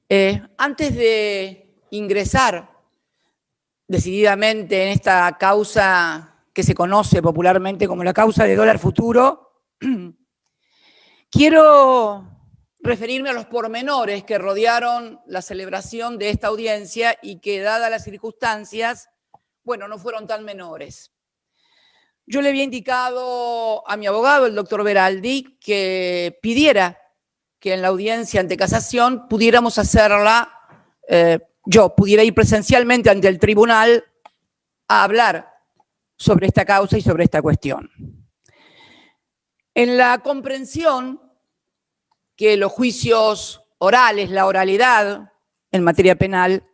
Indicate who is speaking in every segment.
Speaker 1: Antes de ingresar decididamente en esta causa que se conoce popularmente como la causa de dólar futuro, quiero referirme a los pormenores que rodearon la celebración de esta audiencia y que, dadas las circunstancias, bueno, no fueron tan menores. Yo le había indicado a mi abogado, el doctor Veraldi, que pidiera que en la audiencia ante casación pudiéramos hacerla, yo pudiera ir presencialmente ante el tribunal a hablar sobre esta causa y sobre esta cuestión. En la comprensión que los juicios orales, la oralidad en materia penal,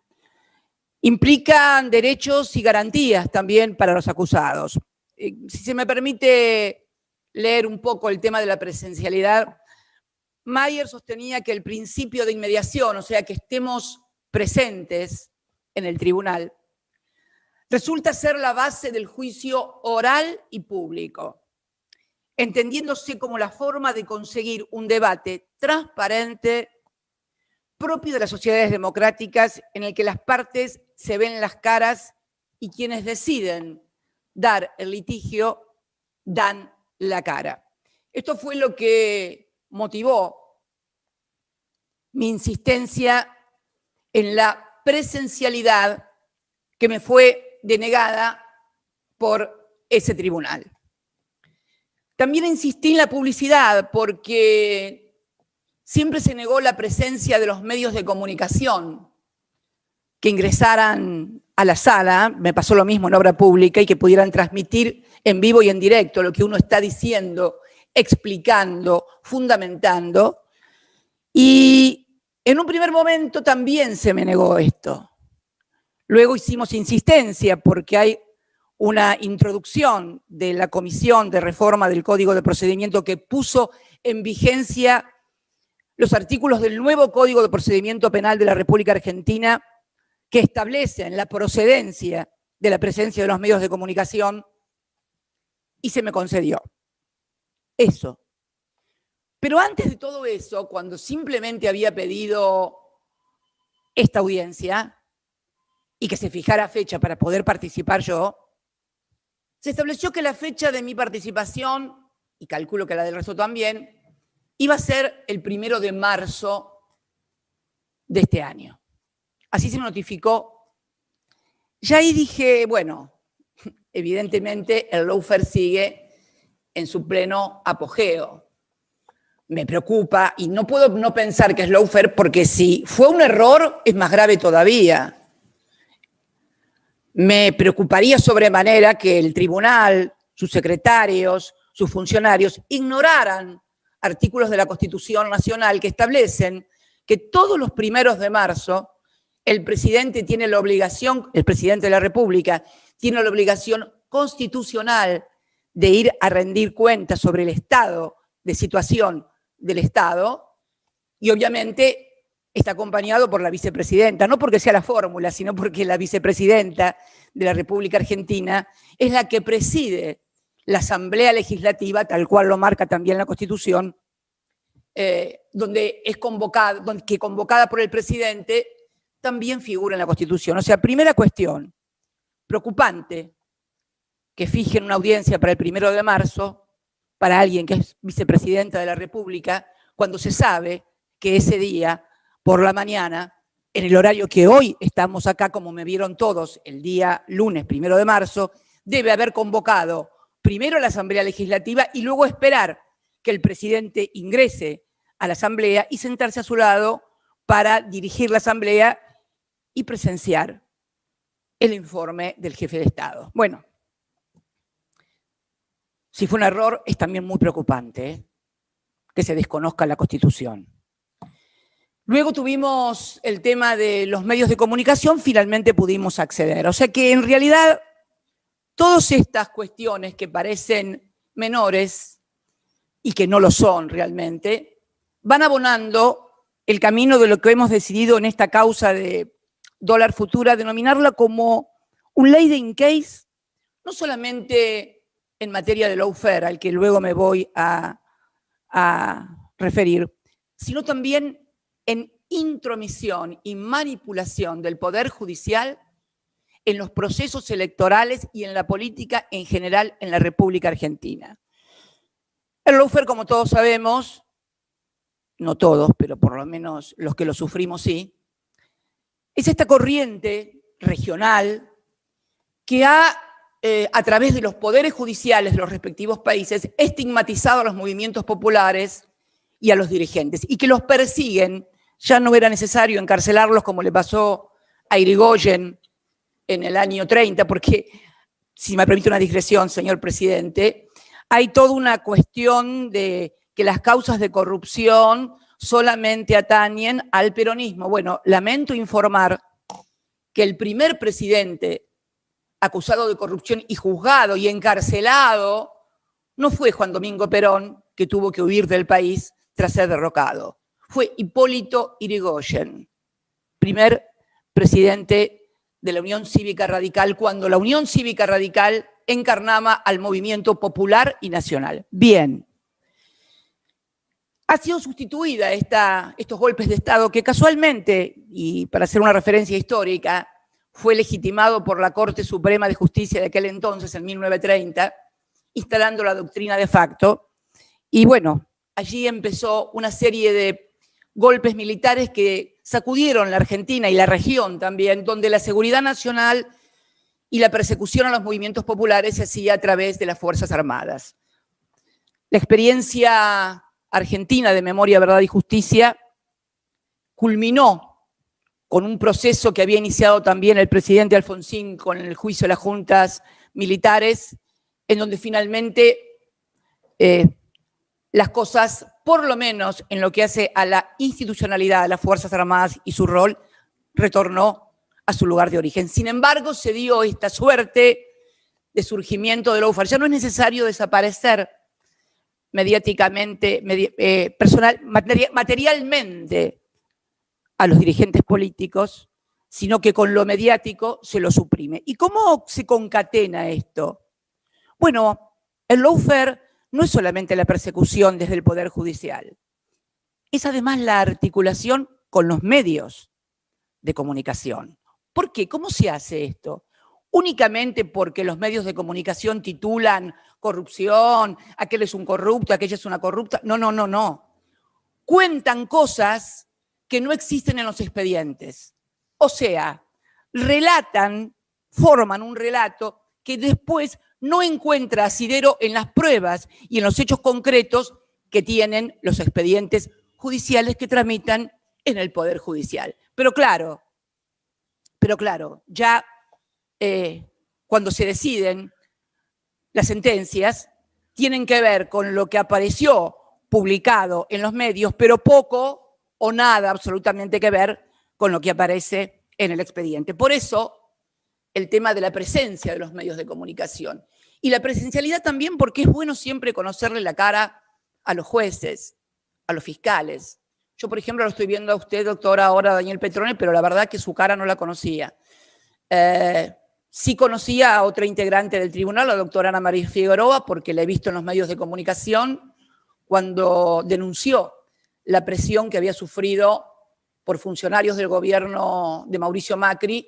Speaker 1: implican derechos y garantías también para los acusados. Si se me permite leer un poco el tema de la presencialidad, Mayer sostenía que el principio de inmediación, o sea, que estemos presentes en el tribunal, resulta ser la base del juicio oral y público, entendiéndose como la forma de conseguir un debate transparente propio de las sociedades democráticas en el que las partes se ven las caras y quienes deciden dar el litigio dan la cara. Esto fue lo que motivó mi insistencia en la presencialidad que me fue denegada por ese tribunal. También insistí en la publicidad porque siempre se negó la presencia de los medios de comunicación que ingresaran a la sala, me pasó lo mismo en obra pública, y que pudieran transmitir en vivo y en directo lo que uno está diciendo, explicando, fundamentando. Y en un primer momento también se me negó esto. Luego hicimos insistencia porque hay una introducción de la Comisión de Reforma del Código de Procedimiento que puso en vigencia los artículos del nuevo Código de Procedimiento Penal de la República Argentina que establecen la procedencia de la presencia de los medios de comunicación, y se me concedió eso. Pero antes de todo eso, cuando simplemente había pedido esta audiencia y que se fijara fecha para poder participar yo, se estableció que la fecha de mi participación, y calculo que la del resto también, iba a ser el 1 de marzo de este año. Así se notificó. Ya ahí dije, bueno, evidentemente el lawfare sigue en su pleno apogeo. Me preocupa y no puedo no pensar que es lawfare porque si fue un error es más grave todavía. Me preocuparía sobremanera que el tribunal, sus secretarios, sus funcionarios ignoraran artículos de la Constitución Nacional que establecen que todos los 1 de marzo el presidente tiene la obligación, el presidente de la República tiene la obligación constitucional de ir a rendir cuentas sobre el estado de situación del Estado, y obviamente está acompañado por la vicepresidenta, no porque sea la fórmula, sino porque la vicepresidenta de la República Argentina es la que preside la Asamblea Legislativa, tal cual lo marca también la Constitución, donde es convocada por el presidente también figura en la Constitución. O sea, primera cuestión, preocupante que fijen una audiencia para el 1 de marzo para alguien que es vicepresidenta de la República, cuando se sabe que ese día, por la mañana, en el horario que hoy estamos acá, como me vieron todos, el día lunes 1 de marzo, debe haber convocado primero a la Asamblea Legislativa y luego esperar que el presidente ingrese a la Asamblea y sentarse a su lado para dirigir la Asamblea y presenciar el informe del jefe de Estado. Bueno, si fue un error, es también muy preocupante que se desconozca la Constitución. Luego tuvimos el tema de los medios de comunicación, finalmente pudimos acceder. O sea que en realidad todas estas cuestiones que parecen menores y que no lo son realmente, van abonando el camino de lo que hemos decidido en esta causa de dólar futura, denominarla como un ley de in case, no solamente en materia de lawfare, al que luego me voy a referir, sino también en intromisión y manipulación del Poder Judicial en los procesos electorales y en la política en general en la República Argentina. El lawfare, como todos sabemos, no todos, pero por lo menos los que lo sufrimos sí, es esta corriente regional que ha, a través de los poderes judiciales de los respectivos países, estigmatizado a los movimientos populares y a los dirigentes, y que los persiguen. Ya no era necesario encarcelarlos como le pasó a Irigoyen en el año 30, porque, si me permite una digresión, señor presidente, hay toda una cuestión de que las causas de corrupción solamente atañen al peronismo. Bueno, lamento informar que el primer presidente acusado de corrupción y juzgado y encarcelado no fue Juan Domingo Perón, que tuvo que huir del país tras ser derrocado. Fue Hipólito Yrigoyen, primer presidente de la Unión Cívica Radical, cuando la Unión Cívica Radical encarnaba al movimiento popular y nacional. Bien. Ha sido sustituida estos golpes de Estado que casualmente, y para hacer una referencia histórica, fue legitimado por la Corte Suprema de Justicia de aquel entonces, en 1930, instalando la doctrina de facto. Y bueno, allí empezó una serie de golpes militares que sacudieron la Argentina y la región también, donde la seguridad nacional y la persecución a los movimientos populares se hacía a través de las Fuerzas Armadas. La experiencia argentina de Memoria, Verdad y Justicia culminó con un proceso que había iniciado también el presidente Alfonsín con el juicio de las juntas militares, en donde finalmente las cosas, por lo menos en lo que hace a la institucionalidad de las Fuerzas Armadas y su rol, retornó a su lugar de origen. Sin embargo, se dio esta suerte de surgimiento del lawfare. Ya no es necesario desaparecer mediáticamente, materialmente a los dirigentes políticos, sino que con lo mediático se lo suprime. ¿Y cómo se concatena esto? Bueno, el lawfare no es solamente la persecución desde el Poder Judicial, es además la articulación con los medios de comunicación. ¿Por qué? ¿Cómo se hace esto? Únicamente porque los medios de comunicación titulan corrupción, aquel es un corrupto, aquella es una corrupta. No, no, no, no. Cuentan cosas que no existen en los expedientes. O sea, relatan, forman un relato que después no encuentra asidero en las pruebas y en los hechos concretos que tienen los expedientes judiciales que tramitan en el Poder Judicial. Pero claro, ya cuando se deciden las sentencias, tienen que ver con lo que apareció publicado en los medios, pero poco o nada absolutamente que ver con lo que aparece en el expediente. Por eso, el tema de la presencia de los medios de comunicación. Y la presencialidad también porque es bueno siempre conocerle la cara a los jueces, a los fiscales. Yo, por ejemplo, lo estoy viendo a usted, doctora, ahora Daniel Petrone, pero la verdad que su cara no la conocía. Sí conocía a otra integrante del tribunal, la doctora Ana María Figueroa, porque la he visto en los medios de comunicación cuando denunció la presión que había sufrido por funcionarios del gobierno de Mauricio Macri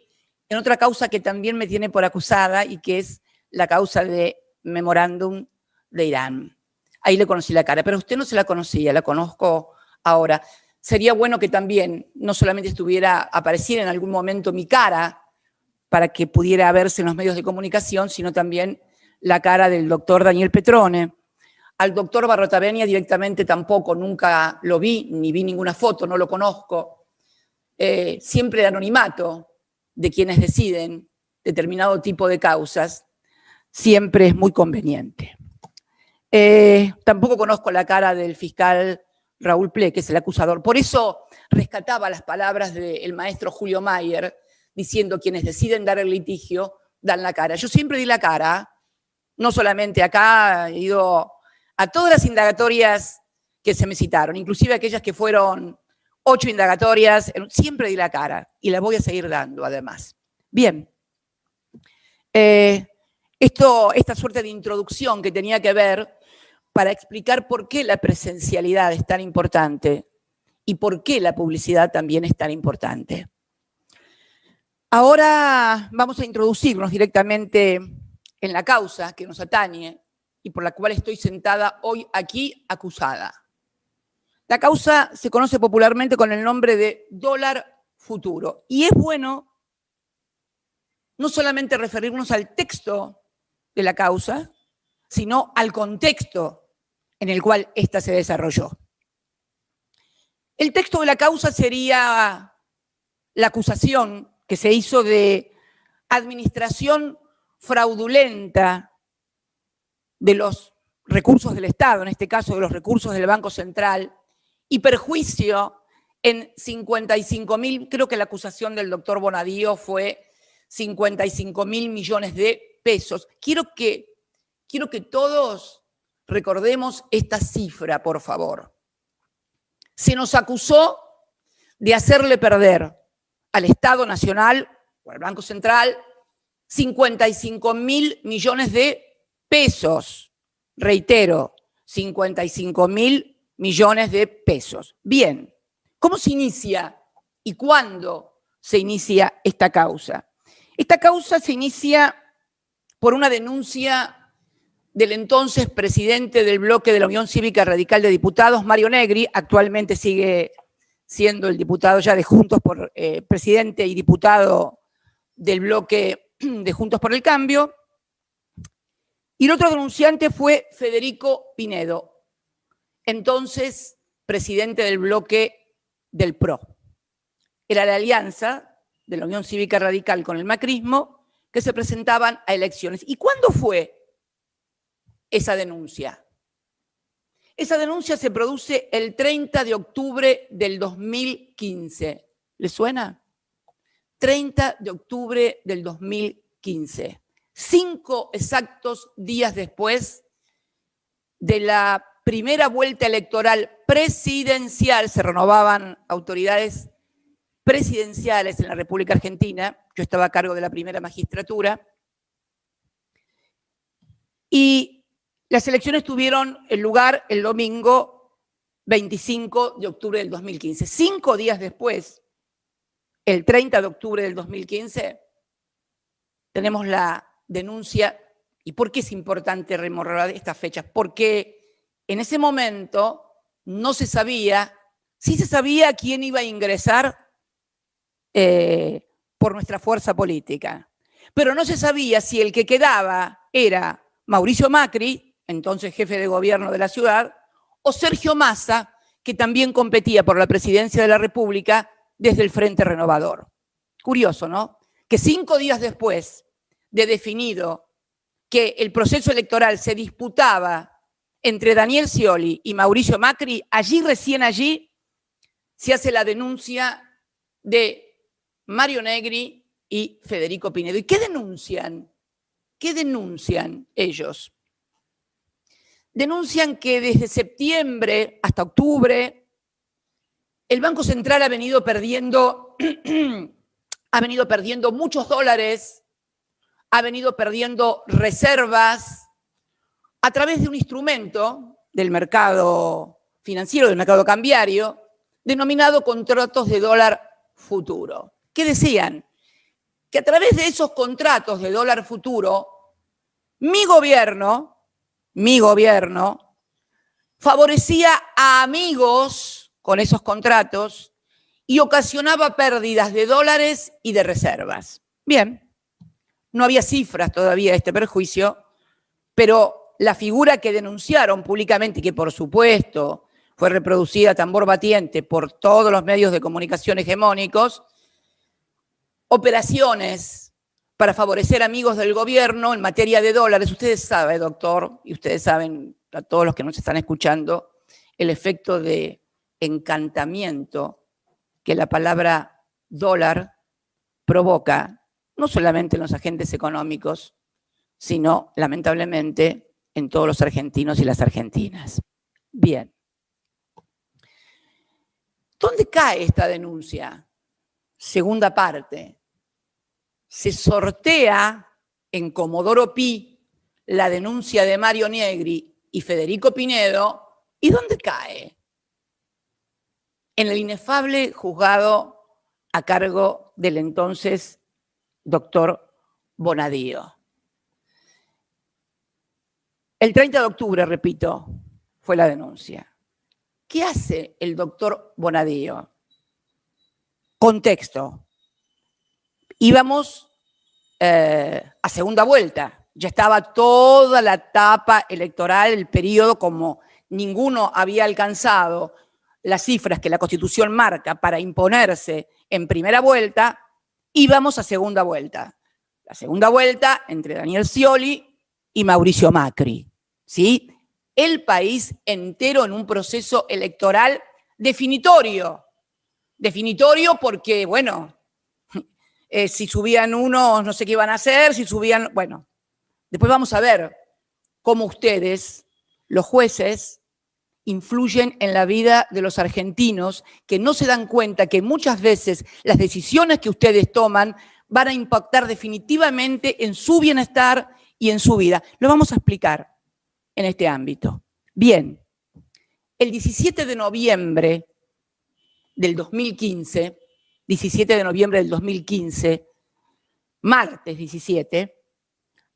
Speaker 1: en otra causa que también me tiene por acusada y que es la causa de memorándum de Irán. Ahí le conocí la cara, pero usted no se la conocía, la conozco ahora. Sería bueno que también no solamente apareciera en algún momento mi cara para que pudiera verse en los medios de comunicación, sino también la cara del doctor Daniel Petrone. Al doctor Barrotavenia directamente tampoco, nunca lo vi, ni vi ninguna foto, no lo conozco. Siempre el anonimato de quienes deciden determinado tipo de causas siempre es muy conveniente. Tampoco conozco la cara del fiscal Raúl Ple, que es el acusador. Por eso rescataba las palabras del maestro Julio Mayer, diciendo quienes deciden dar el litigio, dan la cara. Yo siempre di la cara, no solamente acá, he ido a todas las indagatorias que se me citaron, inclusive aquellas que fueron 8 indagatorias, siempre di la cara y la voy a seguir dando además. Bien, esta suerte de introducción que tenía que ver para explicar por qué la presencialidad es tan importante y por qué la publicidad también es tan importante. Ahora vamos a introducirnos directamente en la causa que nos atañe y por la cual estoy sentada hoy aquí acusada. La causa se conoce popularmente con el nombre de dólar futuro y es bueno no solamente referirnos al texto de la causa, sino al contexto en el cual ésta se desarrolló. El texto de la causa sería la acusación que se hizo de administración fraudulenta de los recursos del Estado, en este caso de los recursos del Banco Central, y perjuicio en 55.000, creo que la acusación del doctor Bonadío fue 55.000 millones de pesos. Quiero que todos recordemos esta cifra, por favor. Se nos acusó de hacerle perder al Estado Nacional o al Banco Central 55.000 millones de pesos. Reitero, 55.000 millones de pesos. Bien, ¿cómo se inicia y cuándo se inicia esta causa? Esta causa se inicia por una denuncia del entonces presidente del bloque de la Unión Cívica Radical de Diputados, Mario Negri, actualmente sigue siendo el diputado ya de Juntos por, presidente y diputado del bloque de Juntos por el Cambio. Y el otro denunciante fue Federico Pinedo, entonces presidente del bloque del PRO. Era la alianza de la Unión Cívica Radical con el macrismo que se presentaban a elecciones. ¿Y cuándo fue esa denuncia? Esa denuncia se produce el 30 de octubre del 2015. ¿Le suena? 30 de octubre del 2015. 5 exactos días después de la primera vuelta electoral presidencial, se renovaban autoridades presidenciales en la República Argentina. Yo estaba a cargo de la primera magistratura. Y las elecciones tuvieron lugar el domingo 25 de octubre del 2015. 5 días después, el 30 de octubre del 2015, tenemos la denuncia. ¿Y por qué es importante rememorar estas fechas? Porque en ese momento no se sabía, sí se sabía quién iba a ingresar por nuestra fuerza política, pero no se sabía si el que quedaba era Mauricio Macri, entonces jefe de gobierno de la ciudad, o Sergio Massa, que también competía por la presidencia de la República desde el Frente Renovador. Curioso, ¿no? Que 5 días después de definido que el proceso electoral se disputaba entre Daniel Scioli y Mauricio Macri, recién allí, se hace la denuncia de Mario Negri y Federico Pinedo. ¿Y qué denuncian? ¿Qué denuncian ellos? Denuncian que desde septiembre hasta octubre el Banco Central ha venido perdiendo muchos dólares, ha venido perdiendo reservas a través de un instrumento del mercado financiero, del mercado cambiario, denominado contratos de dólar futuro. ¿Qué decían? Que a través de esos contratos de dólar futuro, mi gobierno favorecía a amigos con esos contratos y ocasionaba pérdidas de dólares y de reservas. Bien, no había cifras todavía de este perjuicio, pero la figura que denunciaron públicamente y que por supuesto fue reproducida a tambor batiente por todos los medios de comunicación hegemónicos, operaciones para favorecer amigos del gobierno en materia de dólares. Ustedes saben, doctor, y ustedes saben, a todos los que nos están escuchando, el efecto de encantamiento que la palabra dólar provoca, no solamente en los agentes económicos, sino, lamentablemente, en todos los argentinos y las argentinas. Bien. ¿Dónde cae esta denuncia? Segunda parte. Se sortea en Comodoro Pi la denuncia de Mario Negri y Federico Pinedo. ¿Y dónde cae? en el inefable juzgado a cargo del entonces doctor Bonadío. El 30 de octubre, repito, fue la denuncia. ¿Qué hace el doctor Bonadío? Contexto. Íbamos a segunda vuelta. Ya estaba toda la etapa electoral, el periodo, como ninguno había alcanzado las cifras que la Constitución marca para imponerse en primera vuelta, íbamos a segunda vuelta. La segunda vuelta entre Daniel Scioli y Mauricio Macri, ¿sí? El país entero en un proceso electoral definitorio. Definitorio porque, bueno, si subían unos, no sé qué iban a hacer, si subían, bueno. Después vamos a ver cómo ustedes, los jueces, influyen en la vida de los argentinos, que no se dan cuenta que muchas veces las decisiones que ustedes toman van a impactar definitivamente en su bienestar y en su vida. Lo vamos a explicar en este ámbito. Bien, el 17 de noviembre del 2015, 17 de noviembre del 2015, martes 17,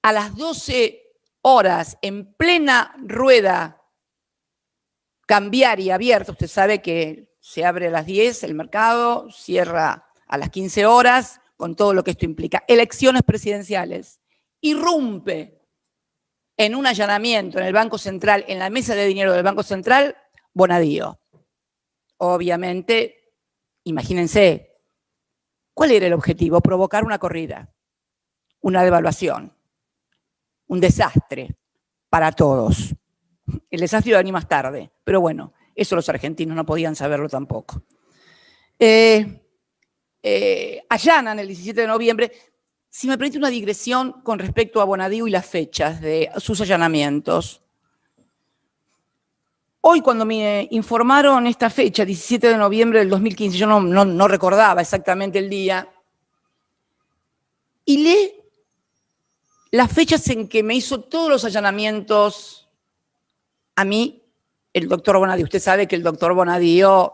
Speaker 1: a las 12 horas, en plena rueda cambiaria abierta, usted sabe que se abre a las 10 el mercado, cierra a las 15 horas, con todo lo que esto implica, elecciones presidenciales, irrumpe en un allanamiento en el Banco Central, en la mesa de dinero del Banco Central, Bonadío. Obviamente, imagínense, ¿cuál era el objetivo? Provocar una corrida, una devaluación, un desastre para todos. El desastre iba a venir más tarde, pero bueno, eso los argentinos no podían saberlo tampoco. Allanan el 17 de noviembre. Si me permite una digresión con respecto a Bonadío y las fechas de sus allanamientos. Hoy, cuando me informaron esta fecha, 17 de noviembre del 2015, yo no recordaba exactamente el día, y leí las fechas en que me hizo todos los allanamientos a mí, el doctor Bonadío. Usted sabe que el doctor Bonadío,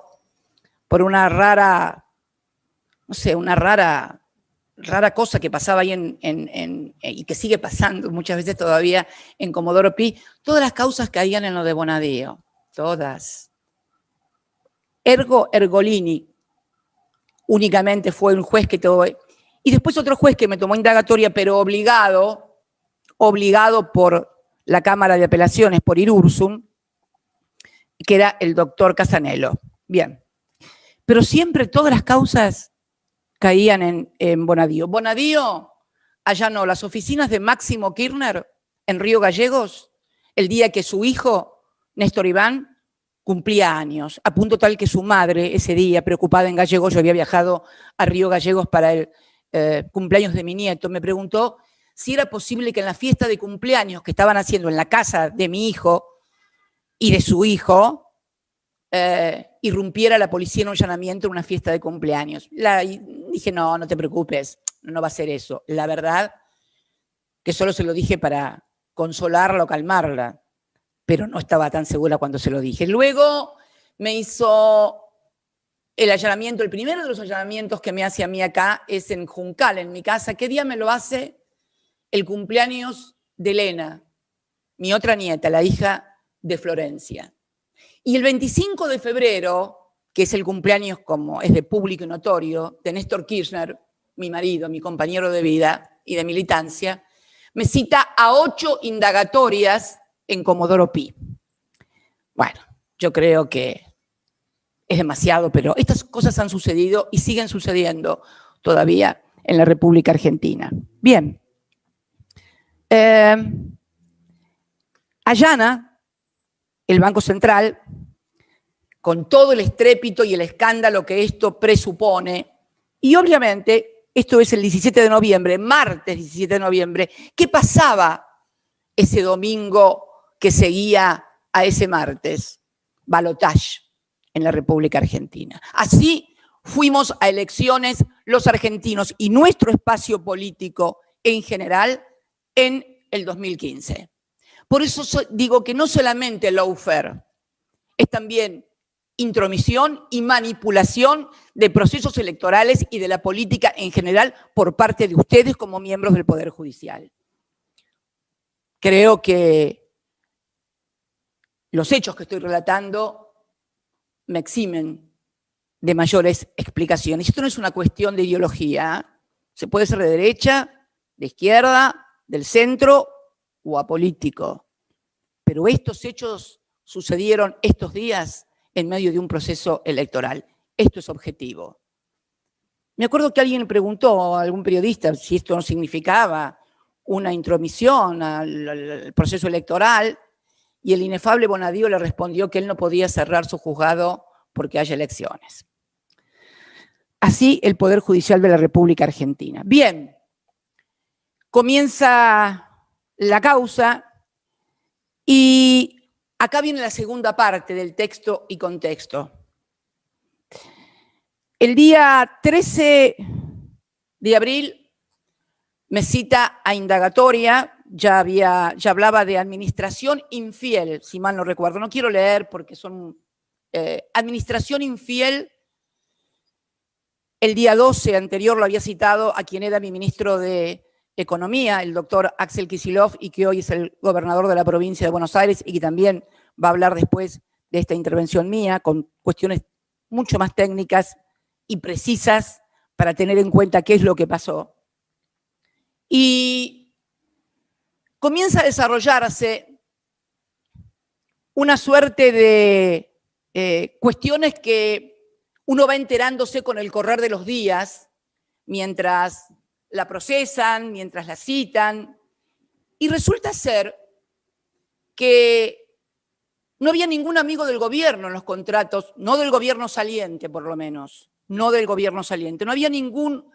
Speaker 1: por una rara, no sé, una rara cosa que pasaba ahí y que sigue pasando muchas veces todavía en Comodoro Pi, todas las causas caían en lo de Bonadío, todas. Ergo Ergolini únicamente fue un juez que tuvo, y después otro juez que me tomó indagatoria, pero obligado por la Cámara de Apelaciones, por Irursum, que era el doctor Casanello. Bien. Pero siempre todas las causas caían en Bonadío. Bonadío allanó las oficinas de Máximo Kirchner en Río Gallegos el día que su hijo, Néstor Iván, cumplía años, a punto tal que su madre ese día, preocupada en Gallegos, yo había viajado a Río Gallegos para el cumpleaños de mi nieto, me preguntó si era posible que en la fiesta de cumpleaños que estaban haciendo en la casa de mi hijo y de su hijo, irrumpiera la policía en un allanamiento en una fiesta de cumpleaños. Dije, no te preocupes, no va a ser eso. La verdad que solo se lo dije para consolarla o calmarla, pero no estaba tan segura cuando se lo dije. Luego me hizo el allanamiento, el primero de los allanamientos que me hace a mí acá es en Juncal, en mi casa. ¿Qué día me lo hace? El cumpleaños de Elena, mi otra nieta, la hija de Florencia. Y el 25 de febrero, que es el cumpleaños, como es de público y notorio, de Néstor Kirchner, mi marido, mi compañero de vida y de militancia, me cita a 8 indagatorias en Comodoro Pi. Bueno, yo creo que es demasiado, pero estas cosas han sucedido y siguen sucediendo todavía en la República Argentina. Bien. Allana el Banco Central, con todo el estrépito y el escándalo que esto presupone, y obviamente esto es el 17 de noviembre, martes 17 de noviembre. ¿Qué pasaba ese domingo que seguía a ese martes? Balotaje en la República Argentina. Así fuimos a elecciones los argentinos y nuestro espacio político en general en el 2015. Por eso digo que no solamente lawfare, es también intromisión y manipulación de procesos electorales y de la política en general por parte de ustedes como miembros del Poder Judicial. Creo que los hechos que estoy relatando me eximen de mayores explicaciones. Esto no es una cuestión de ideología. Se puede ser de derecha, de izquierda, del centro o apolítico. Pero estos hechos sucedieron estos días en medio de un proceso electoral. Esto es objetivo. Me acuerdo que alguien le preguntó a algún periodista si esto no significaba una intromisión al proceso electoral, y el inefable Bonadío le respondió que él no podía cerrar su juzgado porque haya elecciones. Así el Poder Judicial de la República Argentina. Bien, comienza la causa y acá viene la segunda parte del texto y contexto. El día 13 de abril me cita a indagatoria, ya hablaba de administración infiel, si mal no recuerdo. No quiero leer porque son administración infiel. El día 12 anterior lo había citado a quien era mi ministro de Economía, el doctor Axel Kicillof, y que hoy es el gobernador de la provincia de Buenos Aires y que también va a hablar después de esta intervención mía con cuestiones mucho más técnicas y precisas para tener en cuenta qué es lo que pasó. Y comienza a desarrollarse una suerte de cuestiones que uno va enterándose con el correr de los días, mientras la procesan, mientras la citan, y resulta ser que no había ningún amigo del gobierno en los contratos, no del gobierno saliente por lo menos, no del gobierno saliente, no había ningún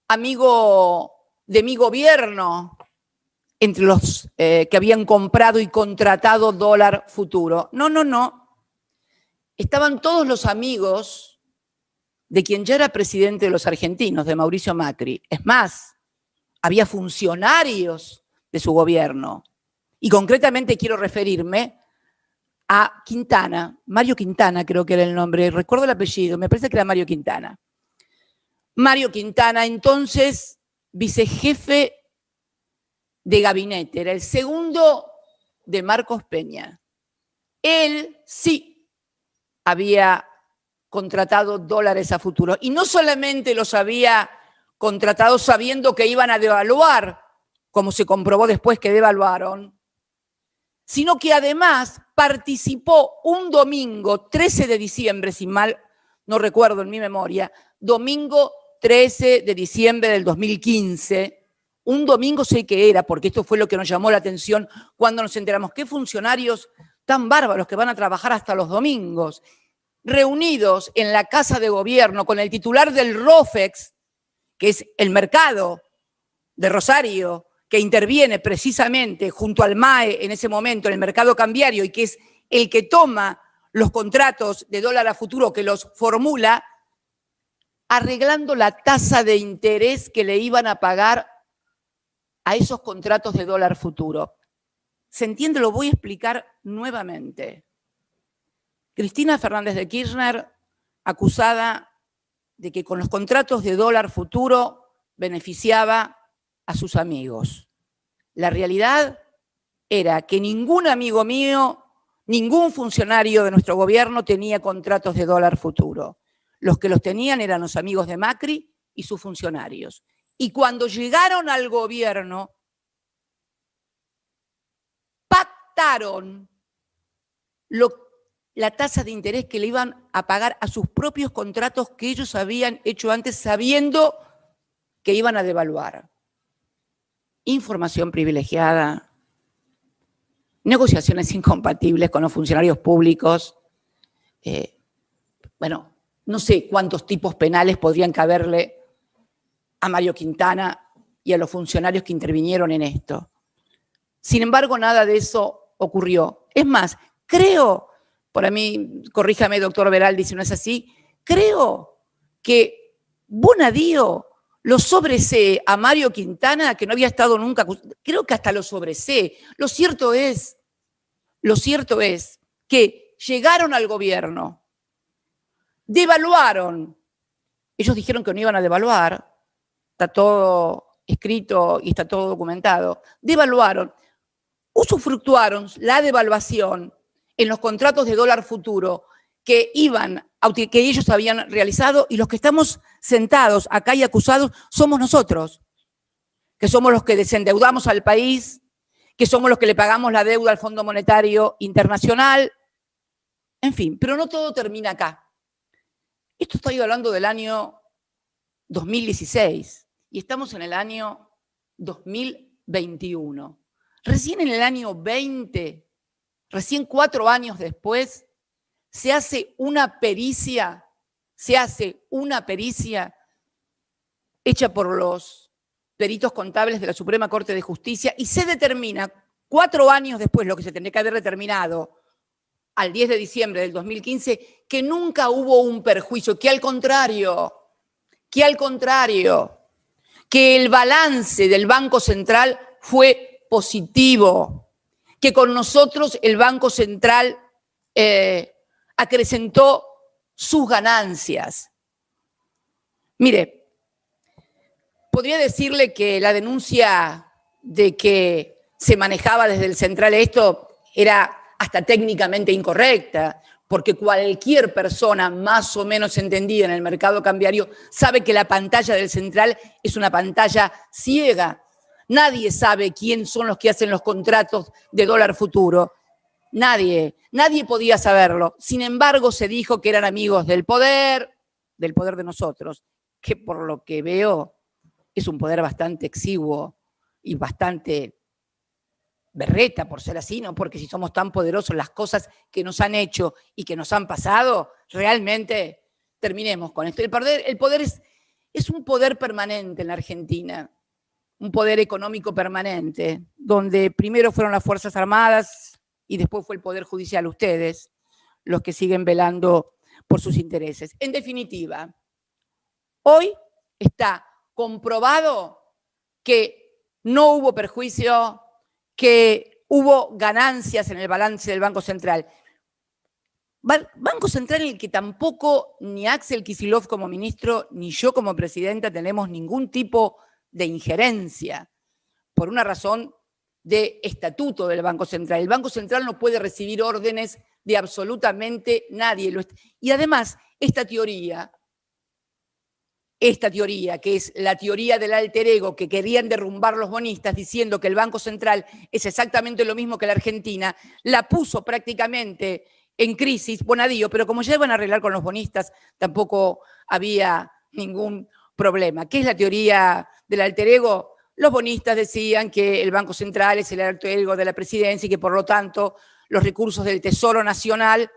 Speaker 1: amigo de mi gobierno entre los que habían comprado y contratado dólar futuro. No, no, no. Estaban todos los amigos de quien ya era presidente de los argentinos, de Mauricio Macri. Es más, había funcionarios de su gobierno. Y concretamente quiero referirme a Quintana, Mario Quintana creo que era el nombre, recuerdo el apellido, me parece que era Mario Quintana. Mario Quintana, entonces vicejefe de gabinete, era el segundo de Marcos Peña. Él sí había contratado dólares a futuro. Y no solamente los había contratado sabiendo que iban a devaluar, como se comprobó después que devaluaron, sino que además participó un domingo, 13 de diciembre, si mal no recuerdo en mi memoria, domingo 13 de diciembre del 2015, un domingo sé que era, porque esto fue lo que nos llamó la atención cuando nos enteramos, qué funcionarios tan bárbaros que van a trabajar hasta los domingos, reunidos en la Casa de Gobierno con el titular del ROFEX, que es el mercado de Rosario, que interviene precisamente junto al MAE en ese momento en el mercado cambiario y que es el que toma los contratos de dólar a futuro, que los formula, arreglando la tasa de interés que le iban a pagar a esos contratos de dólar futuro. ¿Se entiende? Lo voy a explicar nuevamente. Cristina Fernández de Kirchner, acusada de que con los contratos de dólar futuro beneficiaba a sus amigos. La realidad era que ningún amigo mío, ningún funcionario de nuestro gobierno tenía contratos de dólar futuro. Los que los tenían eran los amigos de Macri y sus funcionarios. Y cuando llegaron al gobierno, pactaron la tasa de interés que le iban a pagar a sus propios contratos que ellos habían hecho antes sabiendo que iban a devaluar. Información privilegiada, negociaciones incompatibles con los funcionarios públicos. Bueno, no sé cuántos tipos penales podrían caberle a Mario Quintana y a los funcionarios que intervinieron en esto. Sin embargo, nada de eso ocurrió. Es más, creo, por mí, corríjame, doctor Veraldi, si no es así, creo que Bonadío lo sobresee a Mario Quintana, que no había estado nunca, creo que hasta lo sobresee. Lo cierto es que llegaron al gobierno devaluaron. Ellos dijeron que no iban a devaluar, está todo escrito y está todo documentado. Devaluaron, usufructuaron la devaluación en los contratos de dólar futuro que ellos habían realizado, y los que estamos sentados acá y acusados somos nosotros, que somos los que desendeudamos al país, que somos los que le pagamos la deuda al Fondo Monetario Internacional, en fin, pero no todo termina acá. Esto estoy hablando del año 2016 y estamos en el año 2021. Recién en el año 20, recién 4 años después, se hace una pericia hecha por los peritos contables de la Suprema Corte de Justicia y se determina 4 años después, lo que se tendría que haber determinado al 10 de diciembre del 2015, que nunca hubo un perjuicio, que al contrario, que el balance del Banco Central fue positivo, que con nosotros el Banco Central acrecentó sus ganancias. Mire, podría decirle que la denuncia de que se manejaba desde el central esto era hasta técnicamente incorrecta, porque cualquier persona más o menos entendida en el mercado cambiario sabe que la pantalla del central es una pantalla ciega. Nadie sabe quién son los que hacen los contratos de dólar futuro. Nadie podía saberlo. Sin embargo, se dijo que eran amigos del poder de nosotros, que por lo que veo es un poder bastante exiguo y bastante berreta, por ser así, ¿no? Porque si somos tan poderosos, las cosas que nos han hecho y que nos han pasado, realmente terminemos con esto. El poder es un poder permanente en la Argentina, un poder económico permanente, donde primero fueron las Fuerzas Armadas y después fue el Poder Judicial, ustedes, los que siguen velando por sus intereses. En definitiva, hoy está comprobado que no hubo perjuicio, que hubo ganancias en el balance del Banco Central. Banco Central en el que tampoco ni Axel Kicillof como ministro, ni yo como presidenta tenemos ningún tipo de injerencia, por una razón de estatuto del Banco Central. El Banco Central no puede recibir órdenes de absolutamente nadie. Y además, esta teoría, que es la teoría del alter ego que querían derrumbar los bonistas diciendo que el Banco Central es exactamente lo mismo que la Argentina, la puso prácticamente en crisis Bonadío, pero como ya iban a arreglar con los bonistas, tampoco había ningún problema. ¿Qué es la teoría del alter ego? Los bonistas decían que el Banco Central es el alter ego de la presidencia y que por lo tanto los recursos del Tesoro Nacional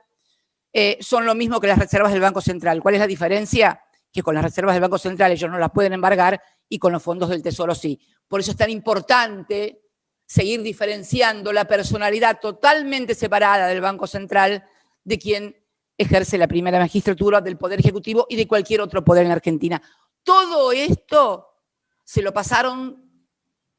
Speaker 1: son lo mismo que las reservas del Banco Central. ¿Cuál es la diferencia? Que con las reservas del Banco Central ellos no las pueden embargar y con los fondos del Tesoro sí. Por eso es tan importante seguir diferenciando la personalidad totalmente separada del Banco Central de quien ejerce la primera magistratura del Poder Ejecutivo y de cualquier otro poder en la Argentina. Todo esto se lo pasaron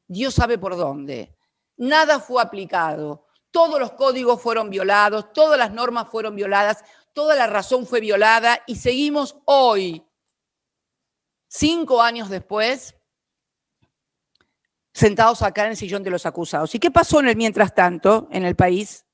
Speaker 1: Dios sabe por dónde. Nada fue aplicado. Todos los códigos fueron violados, todas las normas fueron violadas, toda la razón fue violada y seguimos hoy, 5 años después, sentados acá en el sillón de los acusados. ¿Y qué pasó en el mientras tanto en el país?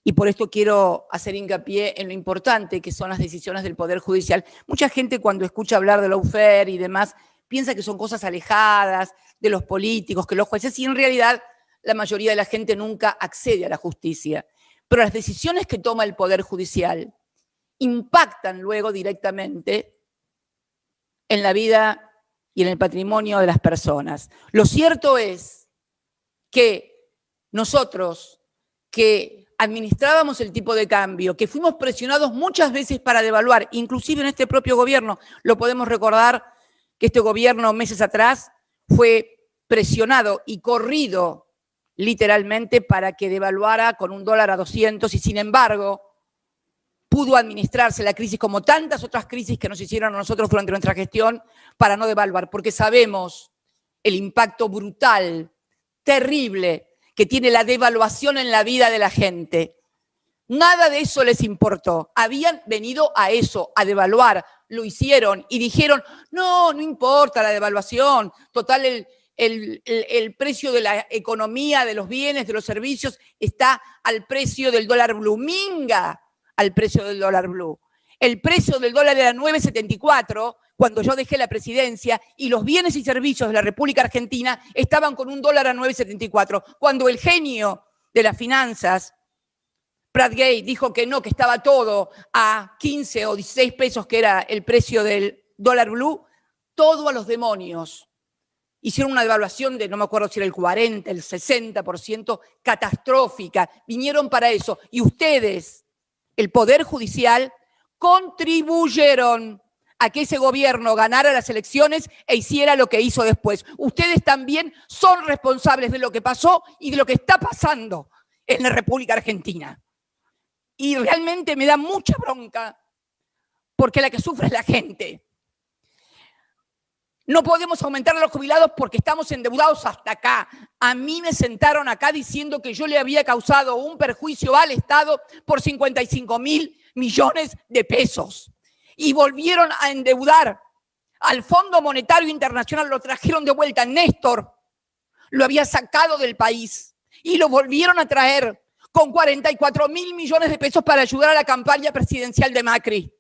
Speaker 1: Y por esto quiero hacer hincapié en lo importante que son las decisiones del Poder Judicial. Mucha gente cuando escucha hablar de lawfare y demás piensa que son cosas alejadas de los políticos, que los jueces, y en realidad la mayoría de la gente nunca accede a la justicia. Pero las decisiones que toma el Poder Judicial impactan luego directamente en la vida y en el patrimonio de las personas. Lo cierto es que nosotros, que administrábamos el tipo de cambio, que fuimos presionados muchas veces para devaluar, inclusive en este propio gobierno, lo podemos recordar que este gobierno meses atrás fue presionado y corrido literalmente para que devaluara con $1 a 200 y sin embargo pudo administrarse la crisis como tantas otras crisis que nos hicieron a nosotros durante nuestra gestión para no devaluar, porque sabemos el impacto brutal, terrible, que tiene la devaluación en la vida de la gente. Nada de eso les importó. Habían venido a eso, a devaluar. Lo hicieron y dijeron, no, no importa la devaluación. Total, el precio de la economía, de los bienes, de los servicios, está al precio del dólar blue. Minga al precio del dólar blue. El precio del dólar era 9,74 cuando yo dejé la presidencia y los bienes y servicios de la República Argentina estaban con un dólar a 9,74. Cuando el genio de las finanzas, Brad Gay, dijo que no, que estaba todo a 15 o 16 pesos, que era el precio del dólar blue, todo a los demonios. Hicieron una devaluación de, no me acuerdo si era el 40, el 60%, catastrófica. Vinieron para eso. Y ustedes, el Poder Judicial, contribuyeron a que ese gobierno ganara las elecciones e hiciera lo que hizo después. Ustedes también son responsables de lo que pasó y de lo que está pasando en la República Argentina. Y realmente me da mucha bronca porque la que sufre es la gente. No podemos aumentar a los jubilados porque estamos endeudados hasta acá. A mí me sentaron acá diciendo que yo le había causado un perjuicio al Estado por 55.000 millones de pesos. Y volvieron a endeudar al Fondo Monetario Internacional, lo trajeron de vuelta. Néstor lo había sacado del país y lo volvieron a traer con 44.000 millones de pesos para ayudar a la campaña presidencial de Macri.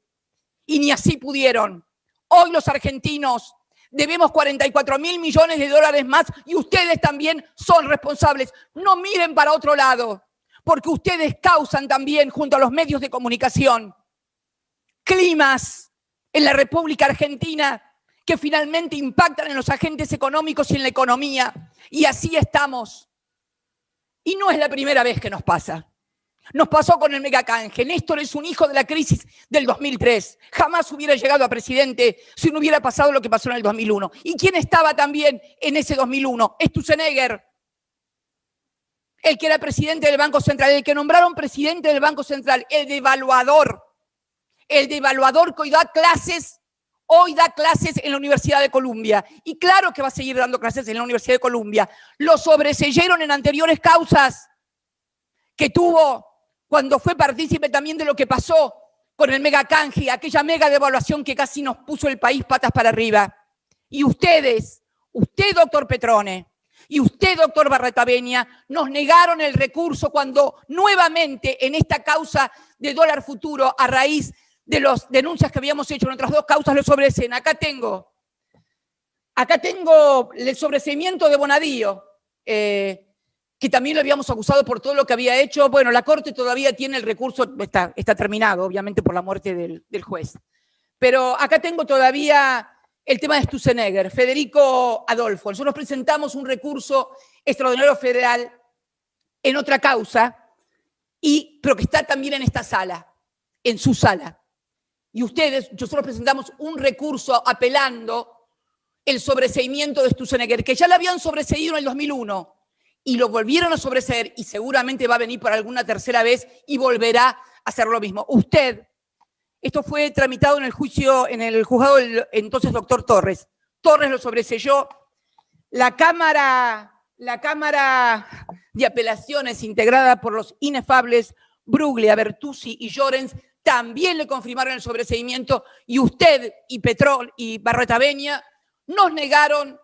Speaker 1: Y ni así pudieron. Hoy los argentinos debemos 44.000 millones de dólares más y ustedes también son responsables. No miren para otro lado, porque ustedes causan también, junto a los medios de comunicación, climas en la República Argentina que finalmente impactan en los agentes económicos y en la economía. Y así estamos. Y no es la primera vez que nos pasa. Nos pasó con el megacanje. Néstor es un hijo de la crisis del 2003. Jamás hubiera llegado a presidente si no hubiera pasado lo que pasó en el 2001. ¿Y quién estaba también en ese 2001? Sturzenegger, el que era presidente del Banco Central, el que nombraron presidente del Banco Central, el devaluador que hoy da clases en la Universidad de Columbia. Y claro que va a seguir dando clases en la Universidad de Columbia. Lo sobreseyeron en anteriores causas que tuvo cuando fue partícipe también de lo que pasó con el megacanje, aquella mega devaluación que casi nos puso el país patas para arriba. Y ustedes, usted, doctor Petrone, y usted, doctor Barretaveña, nos negaron el recurso cuando nuevamente en esta causa de dólar futuro, a raíz de las denuncias que habíamos hecho en otras dos causas, lo sobreseen. Acá tengo el sobreseimiento de Bonadío, que también lo habíamos acusado por todo lo que había hecho. Bueno, la Corte todavía tiene el recurso, está terminado, obviamente, por la muerte del juez. Pero acá tengo todavía el tema de Sturzenegger, Federico Adolfo. Nosotros presentamos un recurso extraordinario federal en otra causa, pero que está también en esta sala, en su sala. Y nosotros presentamos un recurso apelando el sobreseimiento de Sturzenegger, que ya lo habían sobreseído en el 2001, y lo volvieron a sobreseer, y seguramente va a venir por alguna tercera vez y volverá a hacer lo mismo. Esto fue tramitado en el juzgado del entonces doctor Torres. Torres lo sobreseyó. La Cámara de Apelaciones, integrada por los inefables Bruglia, Bertuzzi y Llorens, también le confirmaron el sobreseimiento, y usted y Petrol y Barretaveña nos negaron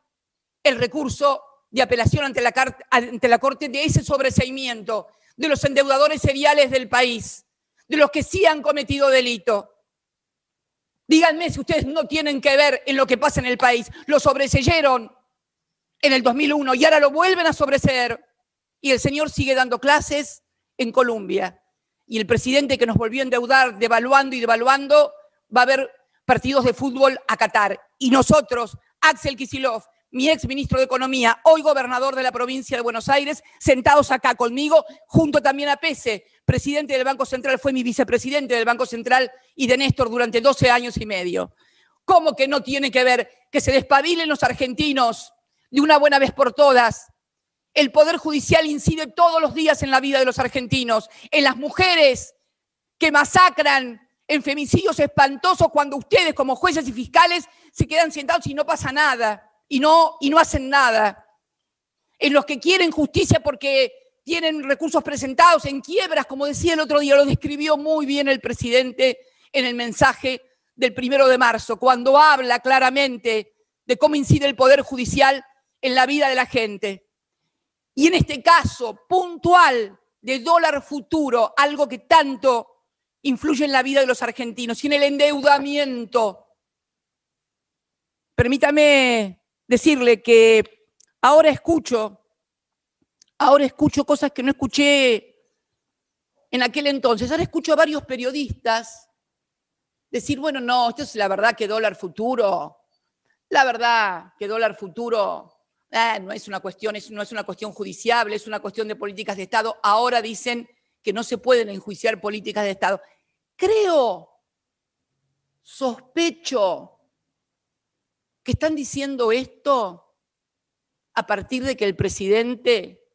Speaker 1: el recurso de apelación ante la Corte de ese sobreseimiento de los endeudadores seriales del país, de los que sí han cometido delito. Díganme si ustedes no tienen que ver en lo que pasa en el país. Lo sobreseyeron en el 2001 y ahora lo vuelven a sobreseer. Y el señor sigue dando clases en Colombia. Y el presidente que nos volvió a endeudar, devaluando y devaluando, va a ver partidos de fútbol a Qatar. Y nosotros, Axel Kicillof, mi ex ministro de Economía, hoy gobernador de la provincia de Buenos Aires, sentados acá conmigo, junto también a Pese, presidente del Banco Central, fue mi vicepresidente del Banco Central y de Néstor durante 12 años y medio. ¿Cómo que no tiene que ver? Que se despabilen los argentinos de una buena vez por todas. El Poder Judicial incide todos los días en la vida de los argentinos, en las mujeres que masacran, en femicidios espantosos, cuando ustedes como jueces y fiscales se quedan sentados y no pasa nada, y no hacen nada. En los que quieren justicia porque tienen recursos presentados en quiebras, como decía el otro día, lo describió muy bien el presidente en el mensaje del 1 de marzo, cuando habla claramente de cómo incide el Poder Judicial en la vida de la gente. Y en este caso puntual de dólar futuro, algo que tanto influye en la vida de los argentinos, y en el endeudamiento. Permítame decirle que ahora escucho cosas que no escuché en aquel entonces. Ahora escucho a varios periodistas decir, bueno, no, esto es la verdad que dólar futuro, la verdad que dólar futuro no es una cuestión judiciable, es una cuestión de políticas de Estado. Ahora dicen que no se pueden enjuiciar políticas de Estado. Sospecho que están diciendo esto a partir de que el presidente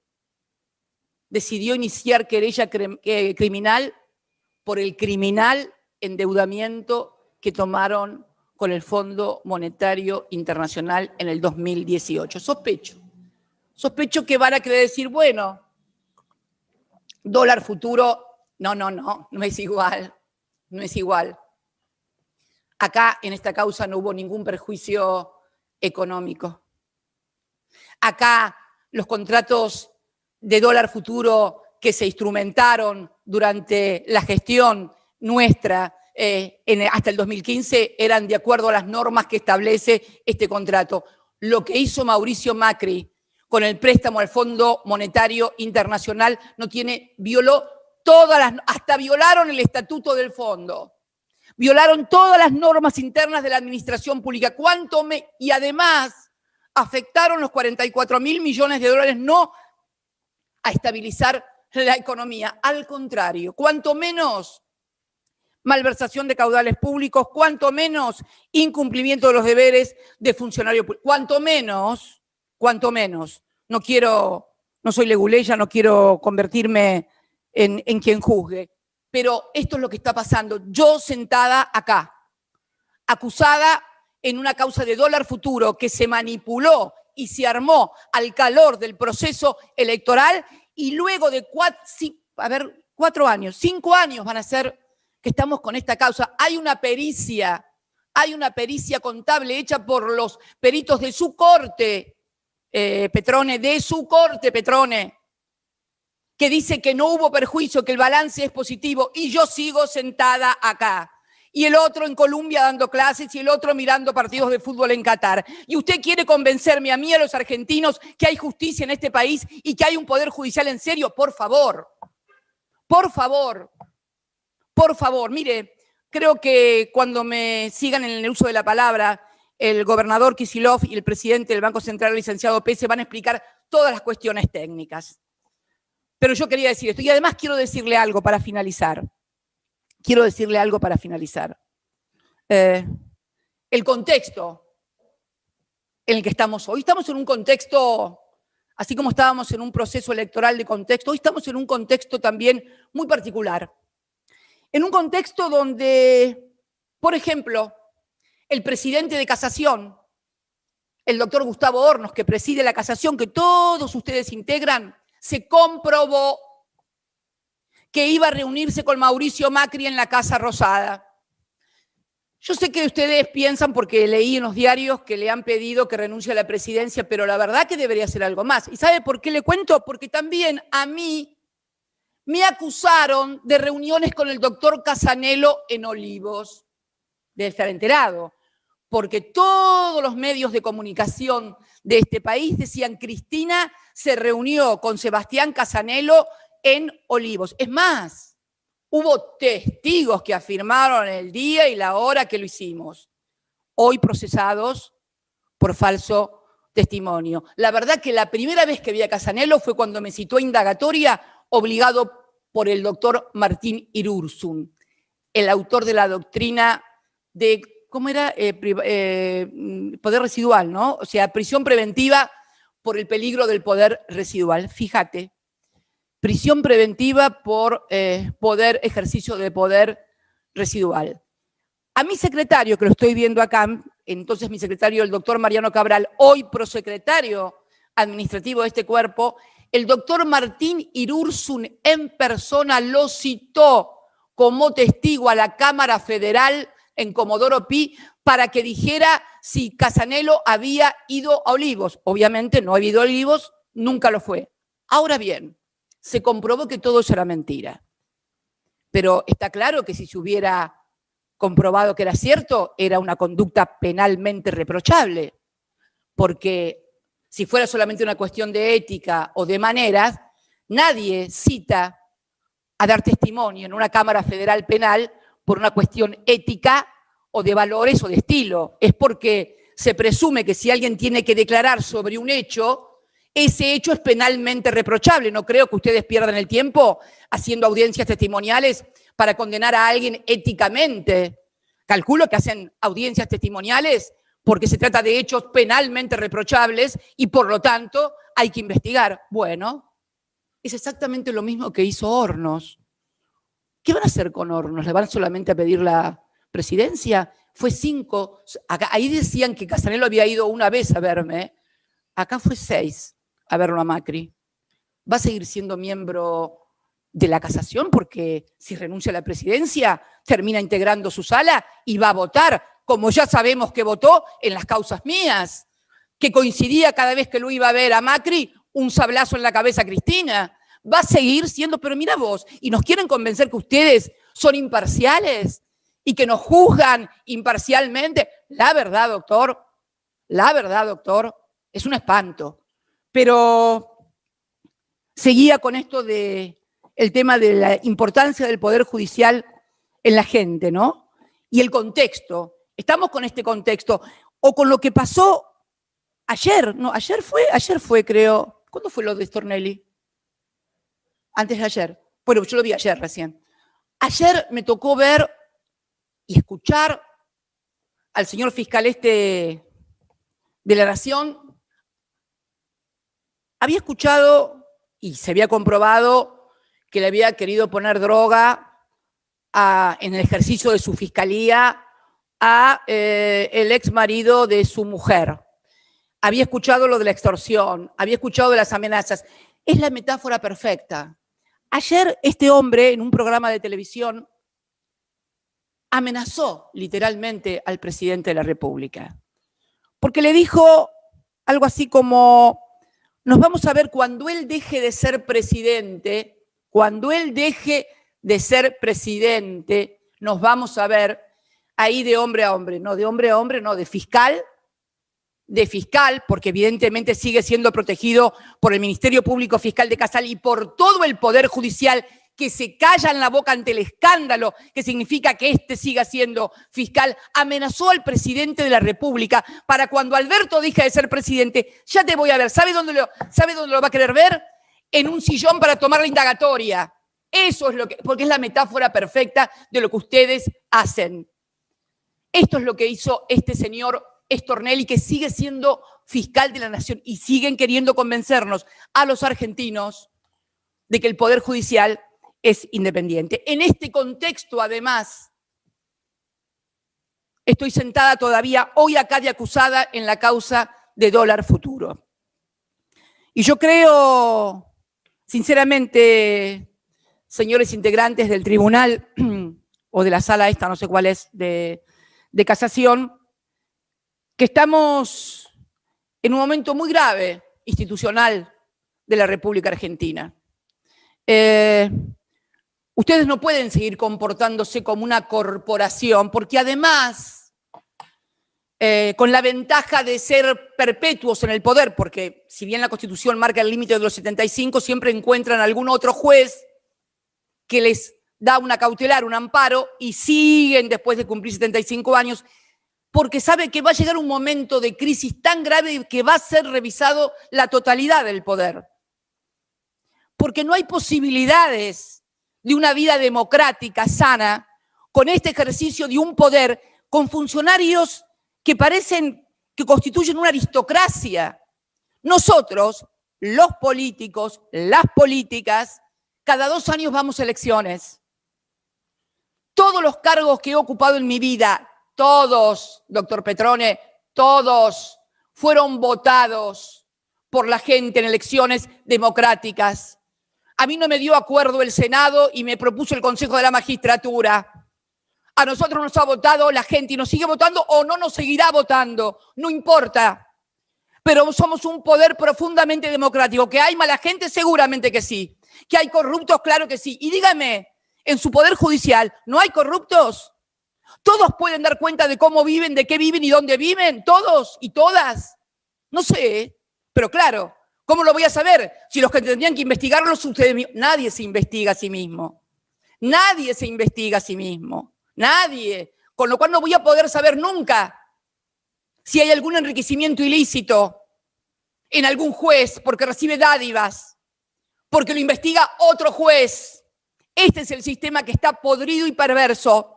Speaker 1: decidió iniciar querella criminal por el criminal endeudamiento que tomaron con el Fondo Monetario Internacional en el 2018. Sospecho que van a querer decir, bueno, dólar futuro, no es igual, no es igual. Acá, en esta causa, no hubo ningún perjuicio económico. Acá, los contratos de dólar futuro que se instrumentaron durante la gestión nuestra hasta el 2015 eran de acuerdo a las normas que establece este contrato. Lo que hizo Mauricio Macri con el préstamo al Fondo Monetario Internacional hasta violaron el estatuto del fondo, violaron todas las normas internas de la administración pública, y además afectaron los 44.000 millones de dólares, no a estabilizar la economía, al contrario, cuanto menos malversación de caudales públicos, cuanto menos incumplimiento de los deberes de funcionario público, cuanto menos, no soy leguleya, no quiero convertirme en quien juzgue, pero esto es lo que está pasando. Yo sentada acá, acusada en una causa de dólar futuro que se manipuló y se armó al calor del proceso electoral, y luego de 5 años van a ser que estamos con esta causa. Hay una pericia contable hecha por los peritos de su corte, Petrone, que dice que no hubo perjuicio, que el balance es positivo, y yo sigo sentada acá. Y el otro en Colombia dando clases, y el otro mirando partidos de fútbol en Qatar. Y usted quiere convencerme a mí, a los argentinos, que hay justicia en este país y que hay un poder judicial en serio. Por favor, mire, creo que cuando me sigan en el uso de la palabra, el gobernador Kicillof y el presidente del Banco Central, el licenciado Pese, van a explicar todas las cuestiones técnicas. Pero yo quería decir esto, y además quiero decirle algo para finalizar. El contexto en el que estamos hoy. Estamos en un contexto, así como estábamos en un proceso electoral de contexto, hoy estamos en un contexto también muy particular. En un contexto donde, por ejemplo, el presidente de Casación, el doctor Gustavo Hornos, que preside la Casación, que todos ustedes integran, se comprobó que iba a reunirse con Mauricio Macri en la Casa Rosada. Yo sé que ustedes piensan, porque leí en los diarios, que le han pedido que renuncie a la presidencia, pero la verdad que debería hacer algo más. ¿Y sabe por qué le cuento? Porque también a mí me acusaron de reuniones con el doctor Casanelo en Olivos. Debe estar enterado, porque todos los medios de comunicación de este país decían: Cristina se reunió con Sebastián Casanelo en Olivos. Es más, hubo testigos que afirmaron el día y la hora que lo hicimos, hoy procesados por falso testimonio. La verdad que la primera vez que vi a Casanelo fue cuando me citó a indagatoria, obligado por el doctor Martín Irursun, el autor de la doctrina de, ¿cómo era? Poder residual, ¿no? O sea, prisión preventiva por el peligro del poder residual. Fíjate, prisión preventiva por ejercicio de poder residual. A mi secretario, que lo estoy viendo acá, entonces mi secretario, el doctor Mariano Cabral, hoy prosecretario administrativo de este cuerpo, El doctor Martín Irursun en persona lo citó como testigo a la Cámara Federal en Comodoro Pi para que dijera si Casanelo había ido a Olivos. Obviamente no ha ido a Olivos, nunca lo fue. Ahora bien, se comprobó que todo eso era mentira. Pero está claro que si se hubiera comprobado que era cierto, era una conducta penalmente reprochable. Porque si fuera solamente una cuestión de ética o de maneras, nadie cita a dar testimonio en una Cámara Federal Penal por una cuestión ética o de valores o de estilo. Es porque se presume que si alguien tiene que declarar sobre un hecho, ese hecho es penalmente reprochable. No creo que ustedes pierdan el tiempo haciendo audiencias testimoniales para condenar a alguien éticamente. Calculo que hacen audiencias testimoniales porque se trata de hechos penalmente reprochables y por lo tanto hay que investigar. Bueno, es exactamente lo mismo que hizo Hornos. ¿Qué van a hacer con Hornos? ¿Le van solamente a pedir la presidencia? Fue 5. Ahí decían que Casanelo había ido una vez a verme. Acá fue 6 a verlo a Macri. ¿Va a seguir siendo miembro de la casación? Porque si renuncia a la presidencia, termina integrando su sala y va a votar, como ya sabemos que votó en las causas mías, que coincidía cada vez que lo iba a ver a Macri, un sablazo en la cabeza a Cristina. Va a seguir siendo, pero mira vos, y nos quieren convencer que ustedes son imparciales y que nos juzgan imparcialmente. La verdad, doctor, es un espanto. Pero seguía con esto de el tema de la importancia del Poder Judicial en la gente, ¿no? Y el contexto. Estamos con este contexto. O con lo que pasó ayer, no, ayer fue, creo. ¿Cuándo fue lo de Stornelli? Antes de ayer. Bueno, yo lo vi ayer recién. Ayer me tocó ver y escuchar al señor fiscal de la Nación. Había escuchado y se había comprobado que le había querido poner droga en el ejercicio de su fiscalía a el ex marido de su mujer. Había escuchado lo de la extorsión, había escuchado de las amenazas. Es la metáfora perfecta. Ayer este hombre en un programa de televisión amenazó literalmente al presidente de la República. Porque le dijo algo así como: nos vamos a ver cuando él deje de ser presidente, nos vamos a ver ahí de hombre a hombre, no, de fiscal, porque evidentemente sigue siendo protegido por el Ministerio Público Fiscal de Casal y por todo el Poder Judicial, que se callan la boca ante el escándalo que significa que siga siendo fiscal. Amenazó al presidente de la República para cuando Alberto deje de ser presidente, ya te voy a ver. ¿Sabe dónde lo va a querer ver? En un sillón para tomar la indagatoria. Eso es porque es la metáfora perfecta de lo que ustedes hacen. Esto es lo que hizo este señor Stornelli, que sigue siendo fiscal de la Nación, y siguen queriendo convencernos a los argentinos de que el Poder Judicial es independiente. En este contexto, además, estoy sentada todavía hoy acá de acusada en la causa de Dólar Futuro. Y yo creo, sinceramente, señores integrantes del tribunal o de la sala esta, no sé cuál es, de casación, que estamos en un momento muy grave institucional de la República Argentina. Ustedes no pueden seguir comportándose como una corporación, porque además, con la ventaja de ser perpetuos en el poder, porque si bien la Constitución marca el límite de los 75, siempre encuentran algún otro juez que les da una cautelar, un amparo, y siguen después de cumplir 75 años, porque sabe que va a llegar un momento de crisis tan grave que va a ser revisado la totalidad del poder. Porque no hay posibilidades de una vida democrática, sana, con este ejercicio de un poder, con funcionarios que parecen que constituyen una aristocracia. Nosotros, los políticos, las políticas, cada 2 años vamos a elecciones. Todos los cargos que he ocupado en mi vida, todos, doctor Petrone, todos fueron votados por la gente en elecciones democráticas. A mí no me dio acuerdo el Senado y me propuso el Consejo de la Magistratura. A nosotros nos ha votado la gente y nos sigue votando o no nos seguirá votando, no importa. Pero somos un poder profundamente democrático. ¿Que hay mala gente? Seguramente que sí. ¿Que hay corruptos? Claro que sí. Y dígame, en su poder judicial, ¿no hay corruptos? ¿Todos pueden dar cuenta de cómo viven, de qué viven y dónde viven? ¿Todos y todas? No sé, pero claro, ¿cómo lo voy a saber? Si los que tendrían que investigarlo son ustedes mismos. Nadie se investiga a sí mismo. Nadie se investiga a sí mismo. Nadie. Con lo cual no voy a poder saber nunca si hay algún enriquecimiento ilícito en algún juez porque recibe dádivas, porque lo investiga otro juez. Este es el sistema que está podrido y perverso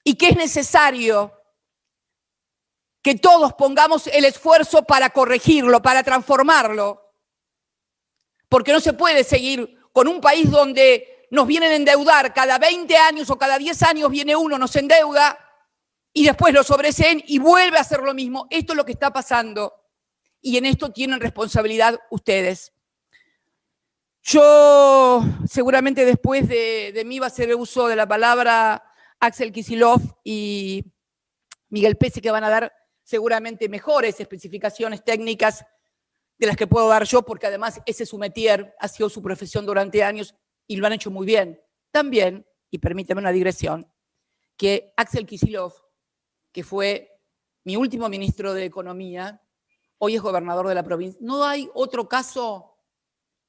Speaker 1: y que es necesario que todos pongamos el esfuerzo para corregirlo, para transformarlo. Porque no se puede seguir con un país donde nos vienen a endeudar cada 20 años o cada 10 años viene uno, nos endeuda y después lo sobreseen y vuelve a hacer lo mismo. Esto es lo que está pasando y en esto tienen responsabilidad ustedes. Yo seguramente después de mí va a hacer uso de la palabra Axel Kicillof y Miguel Pese, que van a dar seguramente mejores especificaciones técnicas de las que puedo dar yo, porque además ese es su métier, ha sido su profesión durante años y lo han hecho muy bien. También, y permíteme una digresión, que Axel Kicillof, que fue mi último ministro de Economía, hoy es gobernador de la provincia. No hay otro caso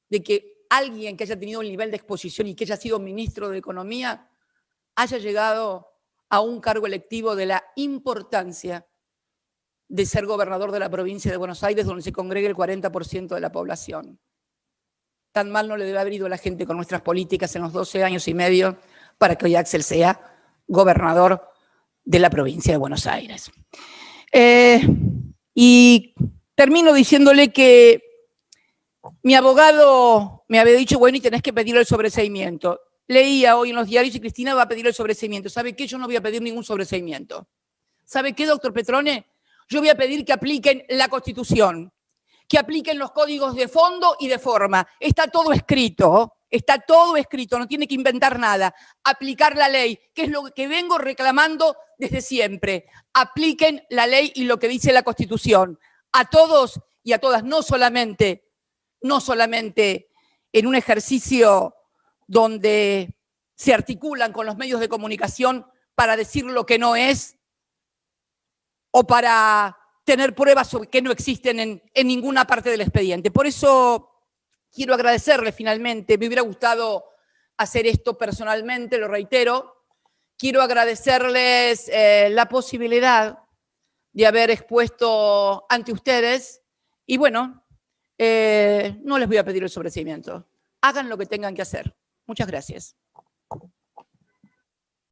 Speaker 1: de que alguien que haya tenido el nivel de exposición y que haya sido ministro de Economía haya llegado a un cargo electivo de la importancia de ser gobernador de la provincia de Buenos Aires, donde se congrega el 40% de la población. Tan mal no le debe haber ido a la gente con nuestras políticas en los 12 años y medio para que hoy Axel sea gobernador de la provincia de Buenos Aires. Y termino diciéndole que mi abogado me había dicho, bueno, y tenés que pedir el sobreseimiento. Leía hoy en los diarios y Cristina va a pedir el sobreseimiento. ¿Sabe qué? Yo no voy a pedir ningún sobreseimiento. ¿Sabe qué, doctor Petrone? Yo voy a pedir que apliquen la Constitución, que apliquen los códigos de fondo y de forma. Está todo escrito, no tiene que inventar nada. Aplicar la ley, que es lo que vengo reclamando desde siempre. Apliquen la ley y lo que dice la Constitución. A todos y a todas, no solamente en un ejercicio donde se articulan con los medios de comunicación para decir lo que no es o para tener pruebas que no existen en ninguna parte del expediente. Por eso quiero agradecerle finalmente, me hubiera gustado hacer esto personalmente, lo reitero, quiero agradecerles la posibilidad de haber expuesto ante ustedes y bueno, no les voy a pedir el sobreseimiento. Hagan lo que tengan que hacer. Muchas gracias.